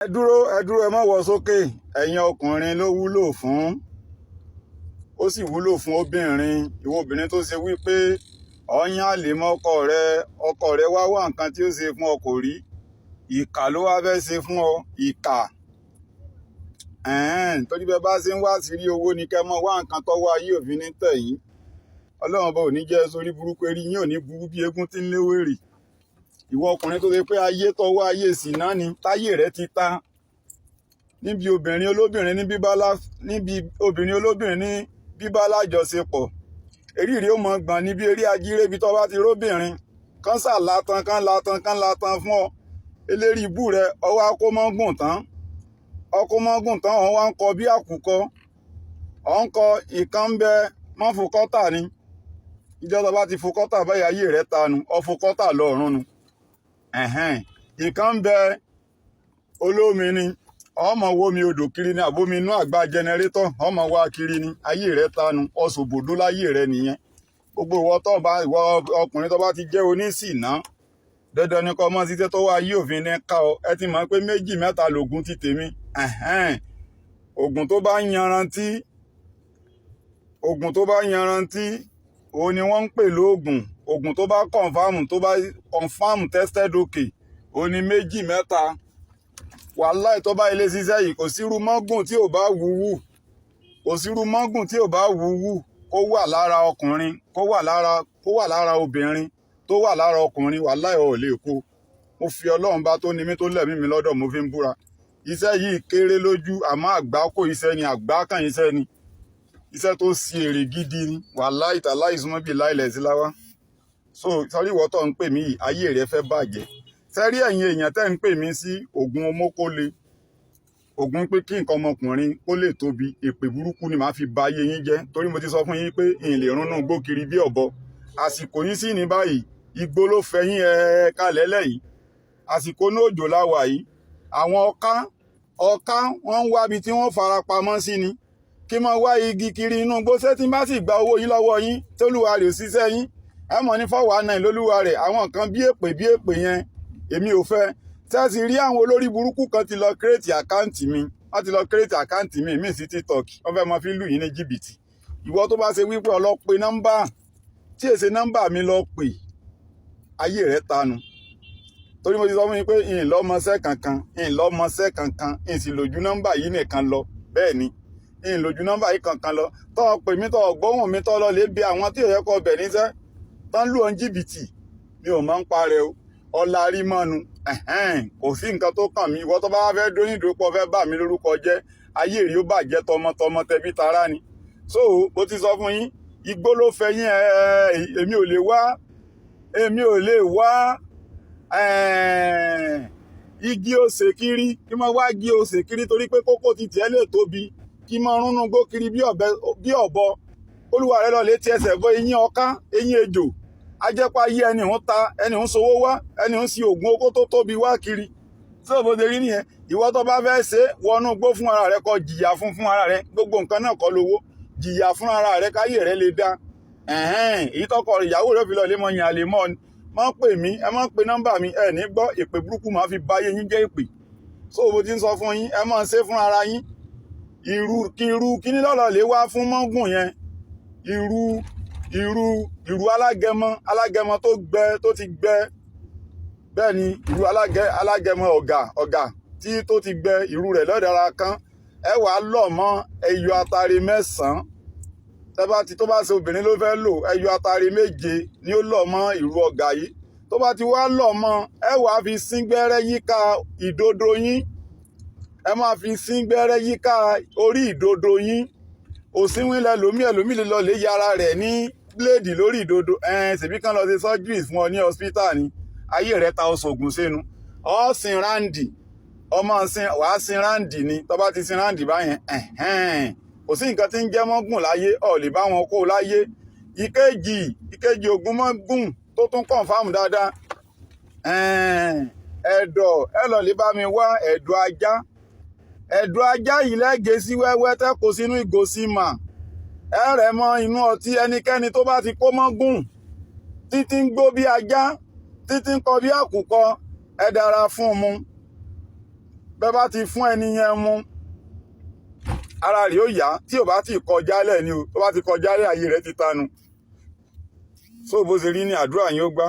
ẹ dúró ẹ má wọ sókè. Ẹ̀yin ọkùnrin ló wúlò fún, ó sì wúlò fún obìnrin. Ìwọ obìnrin tó ṣe wípé ọ̀yàn àlè mọ́ ọkọ rẹ wá wá nǹkan tí ó ṣe fún ọ kò rí, ìkà ló wá fẹ́ ṣe fún ọ, ìkà. Torí bẹ́ẹ̀ bá ṣe ń wá sí rí owó ni kẹ́ mọ́ wá nǹkan tọ́wọ́ ayé òfin ní tẹ̀yìn. Ọlọ́run bá ò ní jẹ́ sórí burúkú, erí yín ò ní burú bí eégún tí ń léwèrè. Ìwọ ọkùnrin tó ṣe pé ayé tọwọ́ ayé sì náà ni táyé rẹ ti ta. Níbi obìnrin olóbìnrin níbi obìnrin olóbìnrin ní bíbá lájọṣepọ̀, eríire ó mọ gbọ̀n níbi eré ajírébi tó bá ti róbìnrin kan ṣàlátàn kan latan fún ọ. Eléri ibú rẹ ọwọ́ akómọ́gùn tán ọ̀hún wá ń kọ bí àkùkọ, ọ̀ ń kọ ìkan ń bẹ mọ́ fòkọ́tà ni. Ìjọba bá ti fòkọ́tà báyìí ayé rẹ tanu, ọ fòkọ́tà lọ́ọ̀run nu. Ìkan ń bẹ olómi ni, ọmọ wo mi odò kiri ni, àbomi inú àgbá jẹnẹrétọ̀ ọmọ wa kiri ni, ayé rẹ tanu, ọ̀ṣọ̀bòdó láyé rẹ nìyẹn. Gbogbo ìwọ ọkùnrin tó bá ti jẹ́ oníṣìná, dandan ni kọ́ mọ́ ṣiṣẹ́ tó wá ayé òfin ní ká ọ. Ẹ ti mọ̀ pé méjì mẹ́ta lògùn ti tèmi. Ògùn tó bá yanrantí òun ni wọ́n ń pè lóògùn. Ògùn tó bá confam tested okay òun ni méjì mẹ́ta. Wàláì tó bá ilé ṣiṣẹ́ yìí kò sírú mọ́gùn tí ò bá wúwú, kó wà lára ọkùnrin, kó wà lára obìnrin, tó wà lára ọkùnrin, wàláì ò lè kó. Mo fi Ọlọ́run bá tó ní mí tó lẹ̀mí mi lọ́dọ̀ mo fi ń búra. Iṣẹ́ yìí kéré lójú àmọ́ àgbákò iṣẹ́ ni, àgbákàn iṣẹ́ ni, iṣẹ́ tó sí èrè gidi ni. Wàláì tàláì súnmọ́ bí láìlẹ̀ sí láwá. So sọrí ìwọ tó ń pè mí yìí, ayé rẹ fẹ́ bàjẹ́. Sẹ́rí ẹ̀yin èèyàn tẹ́ ń pè mí sí ògùn omókóle, ògùn pé kí nǹkan ọmọkùnrin ó lè tóbi, èpè burúkú ni màá fi ba ayé yín jẹ́. Torí mo ti sọ fún yín pé ìyìn lè rúnnú gbó kiri bí ọ̀bọ. Àsìkò yín sì ní báyìí, igbó ló fẹ́ yín kalẹ̀ lẹ́yìn. Àsìkò ní òjò láwà yìí, àwọn ọká wọ́n ń wábi tí wọ́n fara pamọ́ sí ni. Kí mọ́ wá igi kiri inú igbó, ṣé tí n bá sì gba owó yín lọ́wọ́ yín tólúwa rẹ̀ ò ṣiṣẹ́ yín, ẹ mọ̀ ní 419 lólúwa rẹ̀. Àwọn nǹkan bí èpè yẹn èmi ò fẹ́. Tẹ́sí rí àwọn olórí burúkú kan ti lọ kírètì àkáǹtì mi, wọ́n ti lọ kírètì àkáǹtì mi sí TikTok, wọ́n fẹ́ mọ fi lù yín ní jìbìtì. Ìwọ tó bá ṣe wípé ọlọ́pẹ nọ́mbà tí èsè nọ́mbà mi lọ pè, ayé rẹ̀ tanu. Torí mo ti sọ fún yín pé ìyìn lọ́mọṣẹ́ kankan, ìyìn sì lójú nọ́mbà yìí nìkan lọ. Bẹ́ẹ̀ ni, ìyìn lójú nọ́mbà yìí kankan lọ. Tọ́ pè mí, tọ́ gbóhùn mi, tọ́ lọ lè bí àwọn tí ò yẹ kó bẹ̀ níṣẹ́ tán lù ọ́n jìbìtì, mi ò máa ń parẹ́ o. Ọlá rí mọ́nu, kò sí nǹkan tó kàn mí. Ìwọ tó bá fẹ́ dónídòópọ̀ fẹ́ bà mí lórúkọ jẹ́, ayé rí ó bàjẹ́ tọmọtọmọ tẹbí tará ni. So mo ti sọ fún yín, igbó ló fẹ́ yín. Èmi ò lè wá igi òsè kiri, kí mo wá igi òsè kiri torí pé kókó ti tiẹ̀ lè tóbi, kí mo rúnnú gbó kiri bí ọ̀bọ. Olúwa rẹ lọ lè ti ẹsẹ̀ bọ eyín ọká, eyín ejò. Ajẹ́pá yí ẹni ń ta, ẹni ń sowó wá, ẹni ń si ògùn okó tó tóbi wá kiri. Tí ò bó ṣe rí nìyẹn. Ìwọ tó bá fẹ́ ṣe wọnú gbó fún ara rẹ, kó jìyà fún ara rẹ. Gbogbo nǹkan náà kọ́ lówó, jìyà fún ara rẹ káyé rẹ lè dá. Èyí tọkọ ìyàwó rẹ fi lọ lé mọ yàn àlè mọ́ ni. Má pè mí, ẹ má pe nọ́mbà mi, ẹ ní gbọ́ èpè burúkú máa fi báyé yín jẹ́ èpè. So mo ti ń sọ fún yín, ẹ máa ṣe fún ara yín. Kíní lọ́lọ́ lè wá fún mọ́gùn yẹn. Ìrù alágẹmọ tó ti gbẹ. Bẹ́ẹ̀ ni, ìrù alágẹmọ ọ̀gà tó ti gbẹ, ìrù rẹ̀ lọ́dàra kan. Ẹ wà lọ̀ mọ́ ẹyọ atare 9. Tó bá ṣe obìnrin ló fẹ́ lò, ẹyọ atare 7 ni ó lọ̀ mọ́ ìrù ọ̀gà yìí. Tó bá ti wá lọ̀ mọ́, ẹ wà fi sín gbẹ́rẹ́ yíká ìdodo yín. Ẹ máa fi sín gbẹ́rẹ́ yíká orí ìdodo yín. Òsínwín ẹlòmíì lè lọ lè yára rẹ̀ ní bléèdì lórí ìdodo. Ṣèbí kan lọ ṣe surgery fún ọ ní hospital ni. Ayé rẹ̀ ta oṣoògùn sínú. Ọ sin ráǹdì, wàá sin ráǹdì ni. Tó bá ti sin ráǹdì báyẹn, kò sí nǹkan tí ń jẹ́ mọ́gùn láyé, ọ̀ lè bá wọn kó láyé. Ìkejì ògùn mọ́gùn tó tún confam dáadáa. Ẹ̀dọ̀, ẹ lọ lè bá mi wá ẹ̀dọ̀ ajá. Ẹ̀dọ̀ ajá yìí lẹ́gẹ̀ẹ́ sí wẹ́wẹ́ tẹ́ kó sínú ìgò símà. Ẹ rẹ̀ mọ́ inú ọtí. Ẹnikẹ́ni tó bá ti kó mọ́gùn, títí ń gbó bí ajá, títí ń kọ bí àkùkọ, ẹ dára fún un mu. bẹ́ẹ̀ bá ti fún ẹni yẹn mu ara rẹ̀ ó yá, tí ò bá ti kọjá lẹ̀ ni o, tó bá ti kọjá lẹ̀ ayé rẹ̀ ti tanu. So bó ṣe rí ní àdúrà yín ó gbà.